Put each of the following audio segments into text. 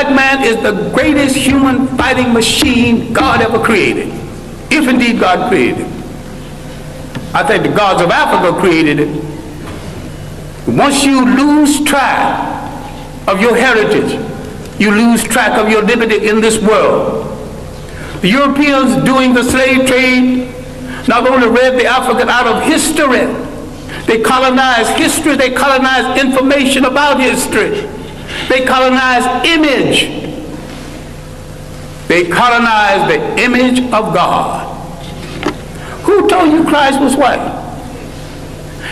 black man is the greatest human fighting machine God ever created, if indeed God created it. I think the gods of Africa created it. Once you lose track of your heritage, you lose track of your liberty in this world. The Europeans doing the slave trade not only read the African out of history, they colonized history, they colonized information about history, they colonized image, they colonized the image of God. Who told you Christ was white?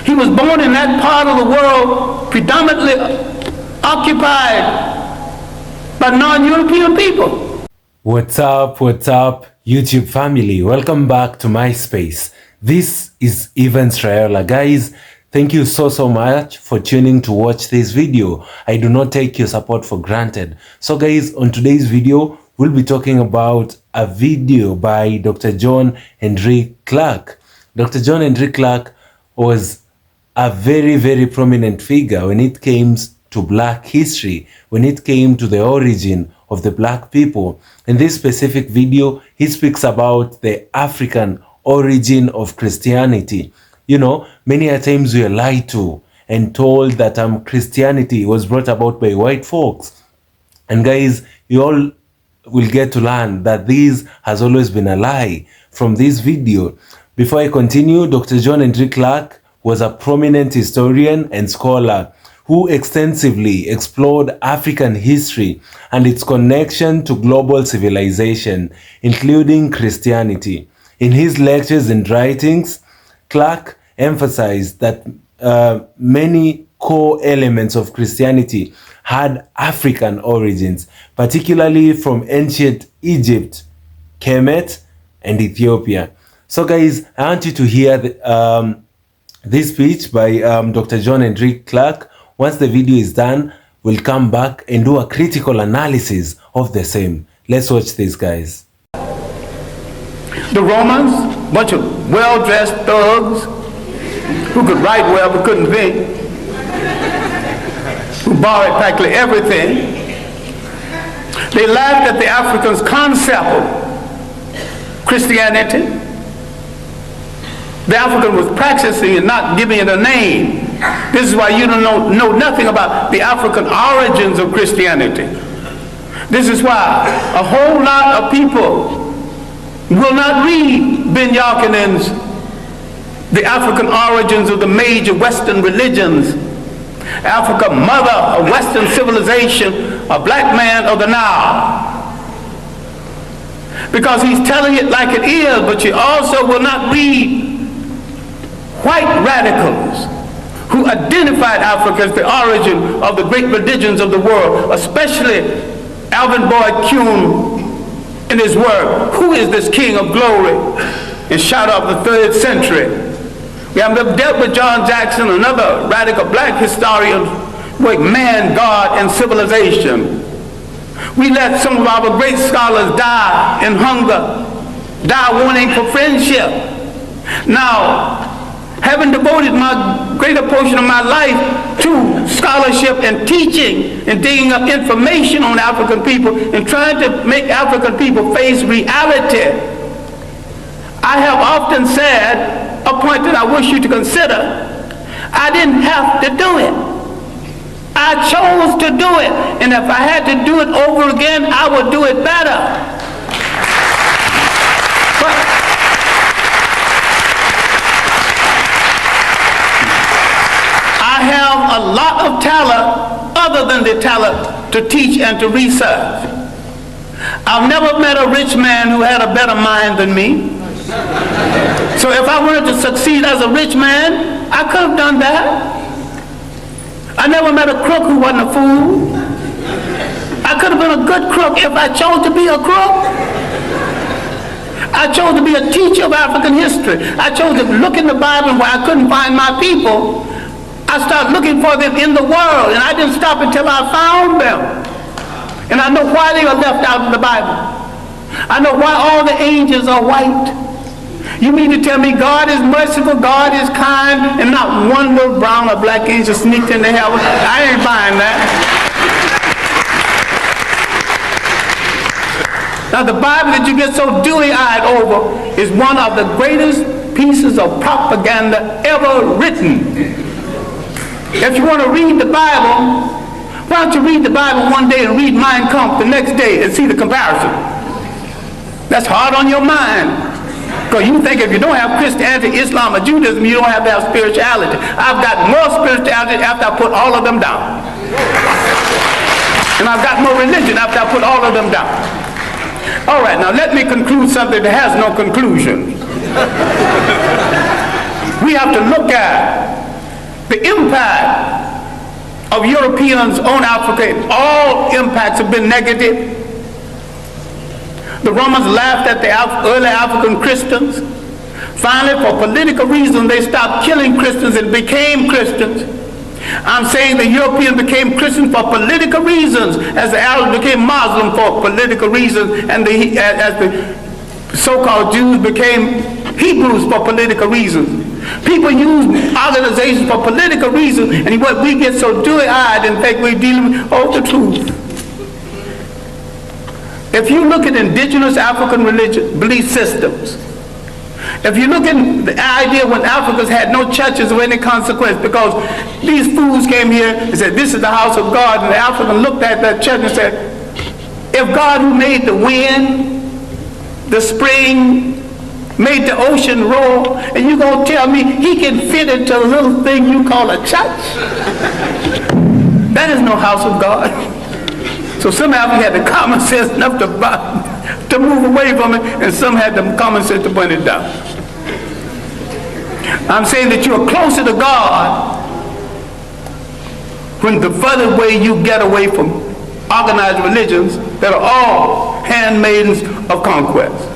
He was born in that part of the world predominantly occupied by non-European people. What's up, YouTube family? Welcome back to my space. This is Evans Rayola. Guys, thank you so much for tuning to watch this video. I do not take your support for granted. So guys, on today's video, we'll be talking about a video by Dr. John Henrik Clarke. Dr. John Henrik Clarke was a very prominent figure when it came to black history, when it came to the origin of the black people. In this specific video, he speaks about the African origin of Christianity. You know, many a times we are lied to and told that Christianity was brought about by white folks. And guys, you all will get to learn that this has always been a lie from this video. Before I continue, Dr. John Henrik Clarke was a prominent historian and scholar who extensively explored African history and its connection to global civilization, including Christianity. In his lectures and writings, Clarke emphasized that many core elements of Christianity had African origins, particularly from ancient Egypt, Kemet, and Ethiopia. So guys, I want you to hear this speech by Dr. John Henrik Clarke. Once the video is done, we'll come back and do a critical analysis of the same. Let's watch this, guys. The Romans, a bunch of well-dressed thugs who could write well but couldn't think, who borrowed practically everything. They laughed at the Africans' concept of Christianity. The African was practicing and not giving it a name. This is why you don't know nothing about the African origins of Christianity. This is why a whole lot of people will not read Ben Yakinen's The African Origins of the Major Western Religions, Africa, Mother of Western Civilization, a Black Man of the Nile. Because he's telling it like it is, but you also will not read white radicals who identified Africa as the origin of the great religions of the world, especially Alvin Boyd Kuhn in his work, Who is This King of Glory? In Shadow of the 3rd Century. We have dealt with John Jackson, another radical black historian, with Man, God, and Civilization. We let some of our great scholars die in hunger, die wanting for friendship. Now, having devoted my greater portion of my life to scholarship and teaching and digging up information on African people and trying to make African people face reality, I have often said, a point that I wish you to consider, I didn't have to do it. I chose to do it, and if I had to do it over again, I would do it better. But I have a lot of talent other than the talent to teach and to research. I've never met a rich man who had a better mind than me. So if I wanted to succeed as a rich man, I could have done that. I never met a crook who wasn't a fool. I could have been a good crook if I chose to be a crook. I chose to be a teacher of African history. I chose to look in the Bible where I couldn't find my people. I started looking for them in the world, and I didn't stop until I found them. And I know why they were left out of the Bible. I know why all the angels are white. You mean to tell me God is merciful, God is kind, and not one little brown or black angel sneaked into heaven? I ain't buying that. Now the Bible that you get so dewy-eyed over is one of the greatest pieces of propaganda ever written. If you want to read the Bible, why don't you read the Bible one day and read Mein Kampf the next day and see the comparison? That's hard on your mind. Because you think if you don't have Christianity, Islam, or Judaism, you don't have to have spirituality. I've got more spirituality after I put all of them down. And I've got more religion after I put all of them down. All right, now let me conclude something that has no conclusion. We have to look at the impact of Europeans on Africa. All impacts have been negative. The Romans laughed at the early African Christians. Finally, for political reasons, they stopped killing Christians and became Christians. I'm saying the Europeans became Christians for political reasons, as the Arabs became Muslim for political reasons, and as the so-called Jews became Hebrews for political reasons. People use organizations for political reasons, and what we get so dewy-eyed and think we're dealing with the truth. If you look at indigenous African religious belief systems, if you look at the idea when Africans had no churches of any consequence because these fools came here and said, this is the house of God, and the African looked at that church and said, if God who made the wind, the spring, made the ocean roar, and you're going to tell me he can fit into a little thing you call a church? That is no house of God. So some of them had the common sense enough to move away from it, and some had the common sense to burn it down. I'm saying that you are closer to God when the further away you get away from organized religions that are all handmaidens of conquest.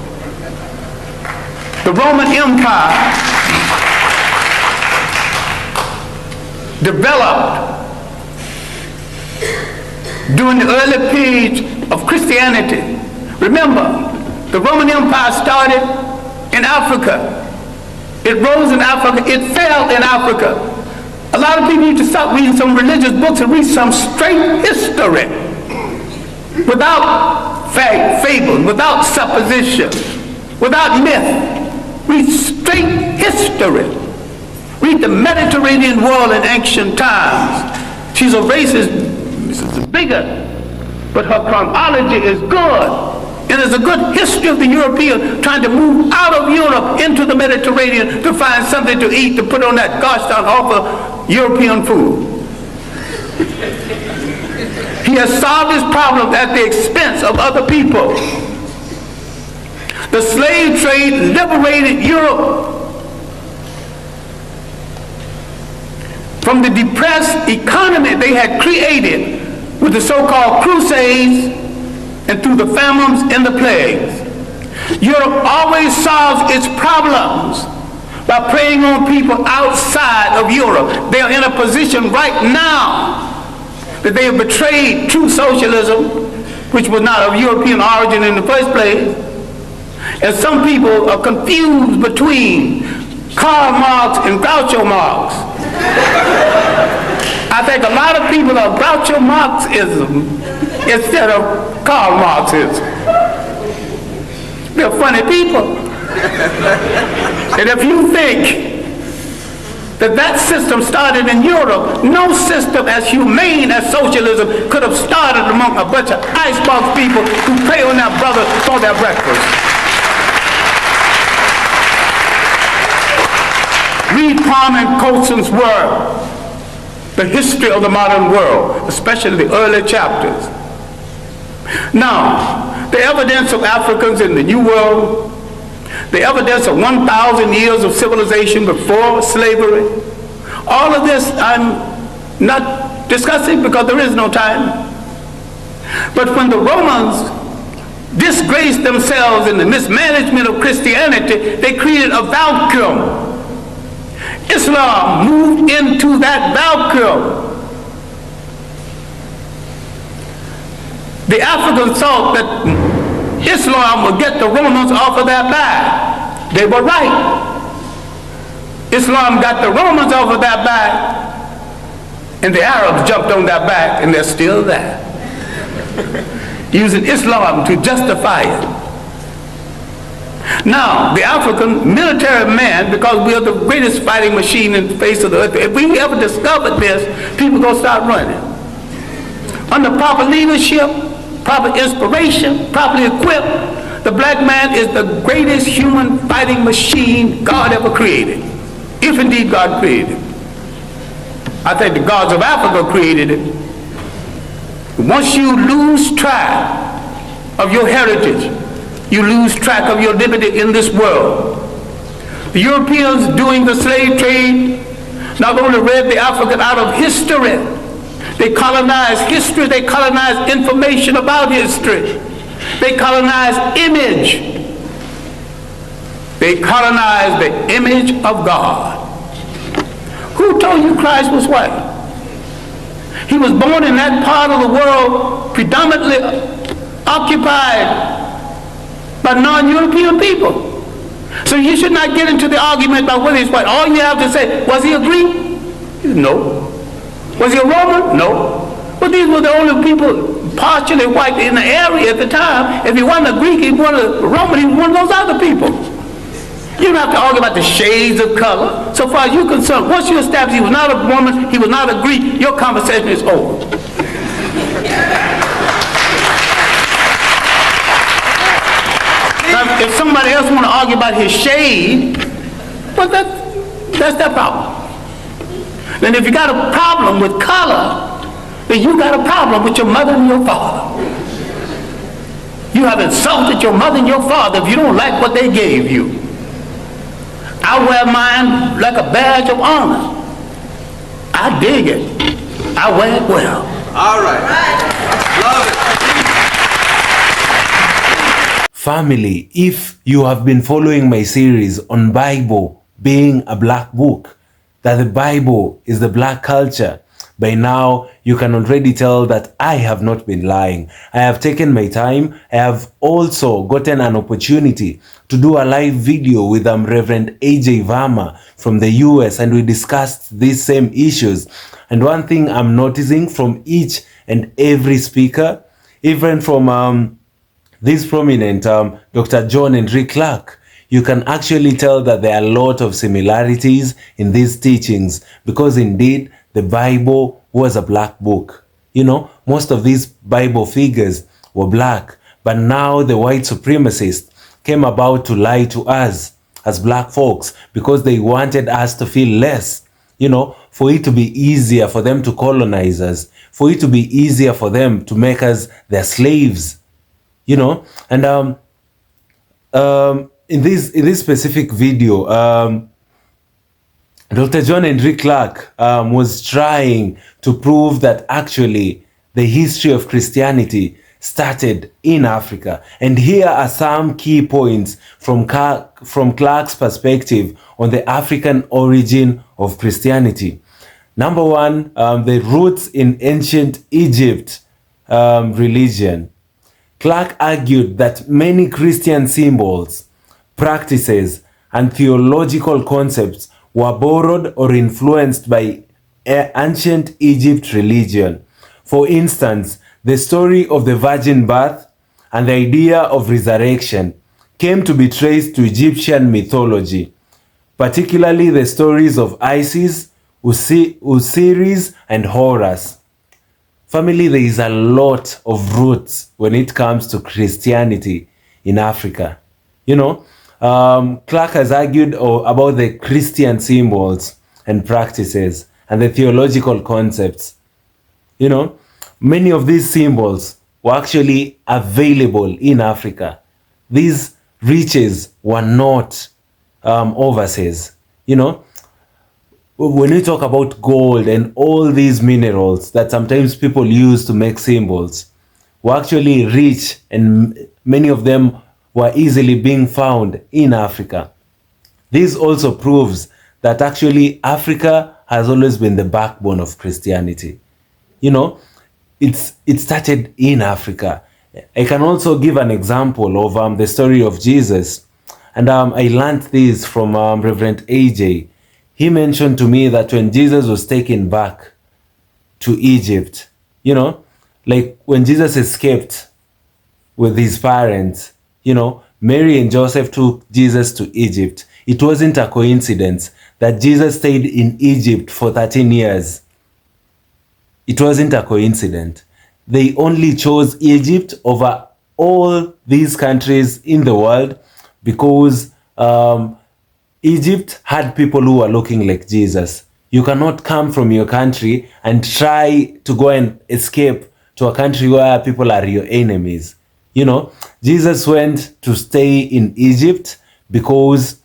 The Roman Empire developed during the early period of Christianity. Remember, the Roman Empire started in Africa. It rose in Africa. It fell in Africa. A lot of people need to stop reading some religious books and read some straight history without fable, without supposition, without myth. Read straight history. Read the Mediterranean world in ancient times. She's a racist. This is bigger, but her chronology is good. And there's a good history of the European trying to move out of Europe into the Mediterranean to find something to eat, to put on that gosh darn awful European food. He has solved his problem at the expense of other people. The slave trade liberated Europe from the depressed economy they had created with the so-called Crusades and through the famines and the plagues. Europe always solves its problems by preying on people outside of Europe. They are in a position right now that they have betrayed true socialism, which was not of European origin in the first place. And some people are confused between Karl Marx and Groucho Marx. I think a lot of people are Groucho Marxism instead of Karl Marxism. They're funny people. And if you think that system started in Europe, no system as humane as socialism could have started among a bunch of icebox people who prey on their brothers for their breakfast. Read Kwame Colson's work, The History of the Modern World, especially the early chapters. Now, the evidence of Africans in the New World, the evidence of 1,000 years of civilization before slavery, all of this I'm not discussing because there is no time. But when the Romans disgraced themselves in the mismanagement of Christianity, they created a vacuum. Islam moved into that vacuum. The Africans thought that Islam would get the Romans off of their back. They were right. Islam got the Romans off of their back, and the Arabs jumped on their back, and they're still there. using Islam to justify it. Now, the African military man, because we are the greatest fighting machine in the face of the earth, if we ever discovered this, people going to start running. Under proper leadership, proper inspiration, properly equipped, the black man is the greatest human fighting machine God ever created. If indeed God created it. I think the gods of Africa created it. Once you lose track of your heritage, you lose track of your liberty in this world. The Europeans doing the slave trade not only read the African out of history, they colonized history, they colonized information about history, they colonized image, they colonized the image of God. Who told you Christ was white? He was born in that part of the world predominantly occupied by non-European people. So you should not get into the argument about whether he's white. All you have to say, was he a Greek? No. Was he a Roman? No. But these were the only people partially white in the area at the time. If he wasn't a Greek, he wasn't a Roman, he was one of those other people. You don't have to argue about the shades of color. So far as you're concerned, once you establish he was not a Roman, he was not a Greek, your conversation is over. Now, if somebody else want to argue about his shade, well, that's their problem. Then if you got a problem with color, then you got a problem with your mother and your father. You have insulted your mother and your father if you don't like what they gave you. I wear mine like a badge of honor. I dig it. I wear it well. All right. Love it. Family, if you have been following my series on Bible being a black book, that the Bible is the black culture, by now you can already tell that I have not been lying. I have taken my time. I have also gotten an opportunity to do a live video with Reverend AJ Varma from the US, and we discussed these same issues. And one thing I'm noticing from each and every speaker, even from this prominent Dr. John Henrik Clarke, you can actually tell that there are a lot of similarities in these teachings, because indeed the Bible was a black book. You know, most of these Bible figures were black, but now the white supremacists came about to lie to us as black folks because they wanted us to feel less, you know, for it to be easier for them to colonize us, for it to be easier for them to make us their slaves, you know. And in this specific video, Dr. John Henrik Clarke was trying to prove that actually the history of Christianity started in Africa. And here are some key points from Clarke's perspective on the African origin of Christianity. Number one, the roots in ancient Egypt religion. Clarke argued that many Christian symbols, practices, and theological concepts were borrowed or influenced by ancient Egypt religion. For instance, the story of the virgin birth and the idea of resurrection came to be traced to Egyptian mythology, particularly the stories of Isis, Osiris, and Horus. Family, there is a lot of roots when it comes to Christianity in Africa. You know, Clarke has argued about the Christian symbols and practices and the theological concepts. You know, many of these symbols were actually available in Africa. These riches were not overseas. You know, when we talk about gold and all these minerals that sometimes people use to make symbols, were actually rich, and many of them were easily being found in Africa. This also proves that actually Africa has always been the backbone of Christianity. You know, it started in Africa. I can also give an example of the story of Jesus. And I learned this from Reverend AJ. He mentioned to me that when Jesus was taken back to Egypt, you know, like when Jesus escaped with his parents. Mary and Joseph took Jesus to Egypt. It wasn't a coincidence that Jesus stayed in Egypt for 13 years. It wasn't a coincidence. They only chose Egypt over all these countries in the world because Egypt had people who were looking like Jesus. You cannot come from your country and try to go and escape to a country where people are your enemies. Jesus went to stay in Egypt because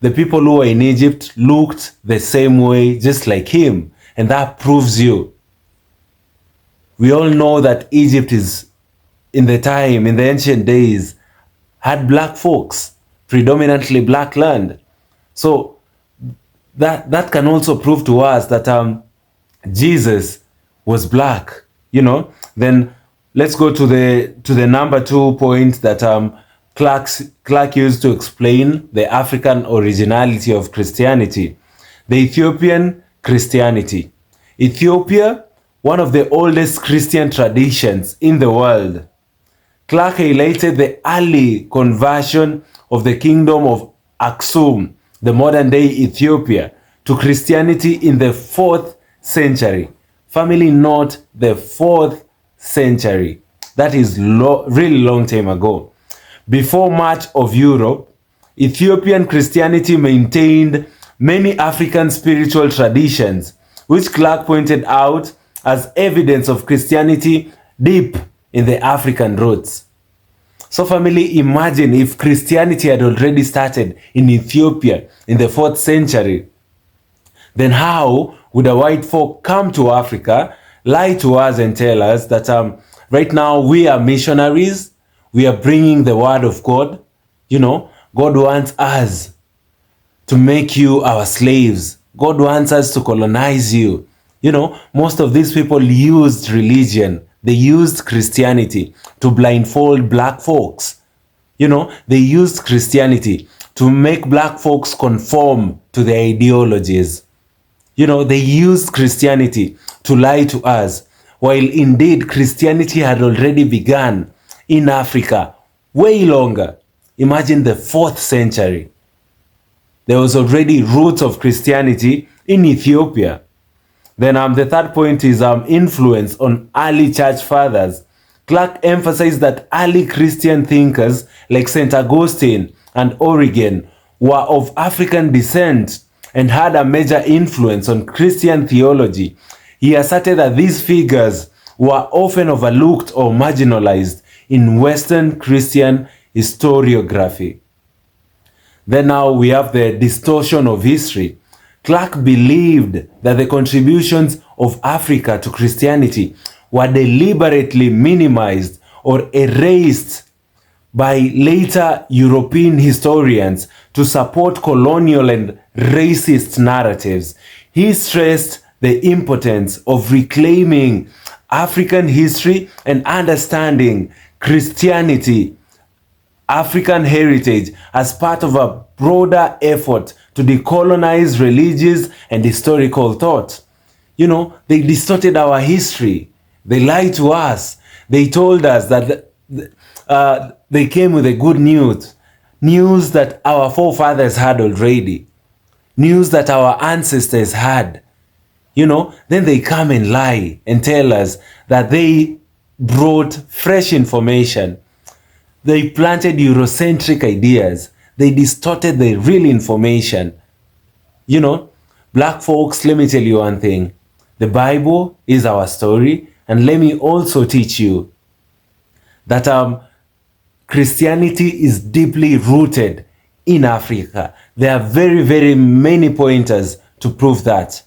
the people who were in Egypt looked the same way, just like him. And that proves you. We all know that Egypt is, in the ancient days, had black folks, predominantly black land. So that can also prove to us that Jesus was black. Then let's go to the number 2 point that Clarke used to explain the African originality of Christianity. The Ethiopian Christianity. Ethiopia, one of the oldest Christian traditions in the world. Clarke highlighted the early conversion of the kingdom of Aksum, the modern-day Ethiopia, to Christianity in the 4th century. Family note, the 4th century. That is really long time ago. Before much of Europe, Ethiopian Christianity maintained many African spiritual traditions, which Clarke pointed out as evidence of Christianity deep in the African roots. So family, imagine if Christianity had already started in Ethiopia in the 4th century, then how would a white folk come to Africa, lie to us and tell us that right now we are missionaries, we are bringing the word of God. God wants us to make you our slaves. God wants us to colonize you. Most of these people used religion. They used Christianity to blindfold black folks. They used Christianity to make black folks conform to their ideologies. They used Christianity to lie to us, while indeed Christianity had already begun in Africa way longer. Imagine the 4th century. There was already roots of Christianity in Ethiopia. Then the third point is influence on early church fathers. Clarke emphasized that early Christian thinkers like St. Augustine and Origen were of African descent and had a major influence on Christian theology. He asserted that these figures were often overlooked or marginalized in Western Christian historiography. Then now we have the distortion of history. Clarke believed that the contributions of Africa to Christianity were deliberately minimized or erased by later European historians to support colonial and racist narratives. He stressed the importance of reclaiming African history and understanding Christianity, African heritage, as part of a broader effort to decolonize religious and historical thought. They distorted our history. They lied to us. They told us that they came with a good news that our forefathers had already, news that our ancestors had. Then they come and lie and tell us that they brought fresh information. They planted Eurocentric ideas. They distorted the real information. Black folks, let me tell you one thing. The Bible is our story. And let me also teach you that Christianity is deeply rooted in Africa. There are very, very many pointers to prove that.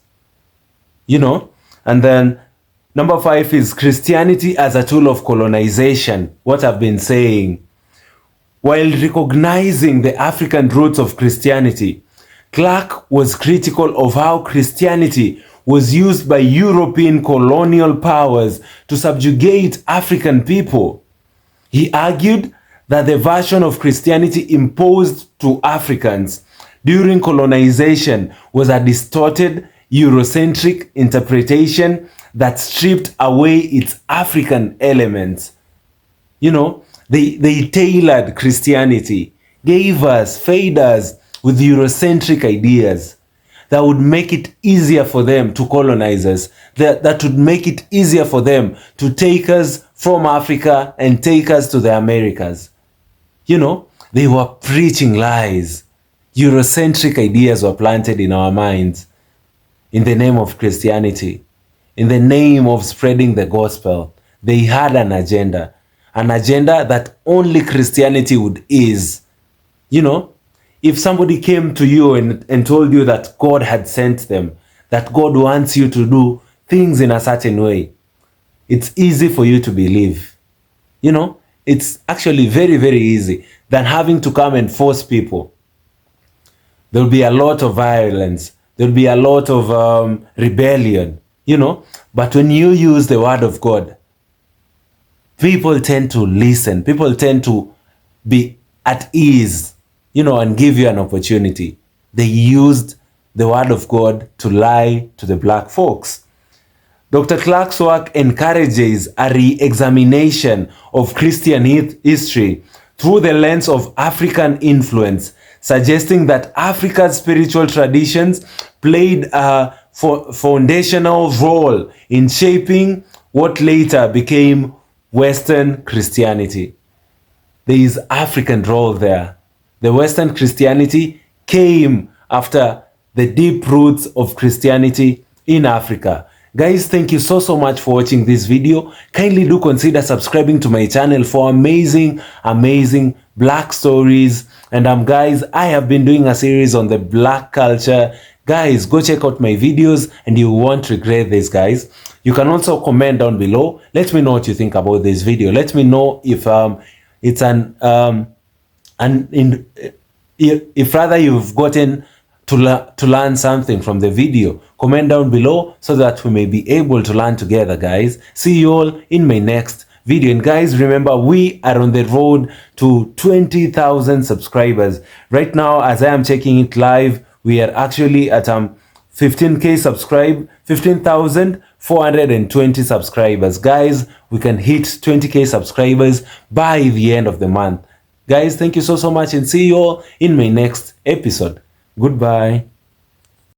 And then number 5 is Christianity as a tool of colonization. What I've been saying. While recognizing the African roots of Christianity, Clarke was critical of how Christianity was used by European colonial powers to subjugate African people. He argued that the version of Christianity imposed to Africans during colonization was a distorted Eurocentric interpretation that stripped away its African elements. They tailored Christianity, fed us with Eurocentric ideas that would make it easier for them to colonize us, that would make it easier for them to take us from Africa and take us to the Americas. You know, they were preaching lies. Eurocentric ideas were planted in our minds in the name of Christianity, in the name of spreading the gospel. They had an agenda that only Christianity would ease. You know, if somebody came to you and told you that God had sent them, that God wants you to do things in a certain way, it's easy for you to believe. You know, it's actually very, very easy than having to come and force people. There'll be a lot of violence. There'll be a lot of rebellion, you know. But when you use the word of God, people tend to listen. People tend to be at ease, you know, and give you an opportunity. They used the word of God to lie to the black folks. Dr. Clarke's work encourages a re-examination of Christian history through the lens of African influence, suggesting that Africa's spiritual traditions played a foundational role in shaping what later became Western Christianity. There is African role there. The Western Christianity came after the deep roots of Christianity in Africa. Guys, thank you so much for watching this video. Kindly do consider subscribing to my channel for amazing black stories. And guys, I have been doing a series on the black culture. Guys, go check out my videos and you won't regret this, guys. You can also comment down below. Let me know what you think about this video. Let me know if it's if rather you've gotten to learn something from the video. Comment down below so that we may be able to learn together, guys. See you all in my next video. And guys, remember, we are on the road to 20,000 subscribers. Right now, as I am checking it live, we are actually at 15,420 subscribers. Guys, we can hit 20k subscribers by the end of the month. Guys, thank you so much and see you all in my next episode. Goodbye.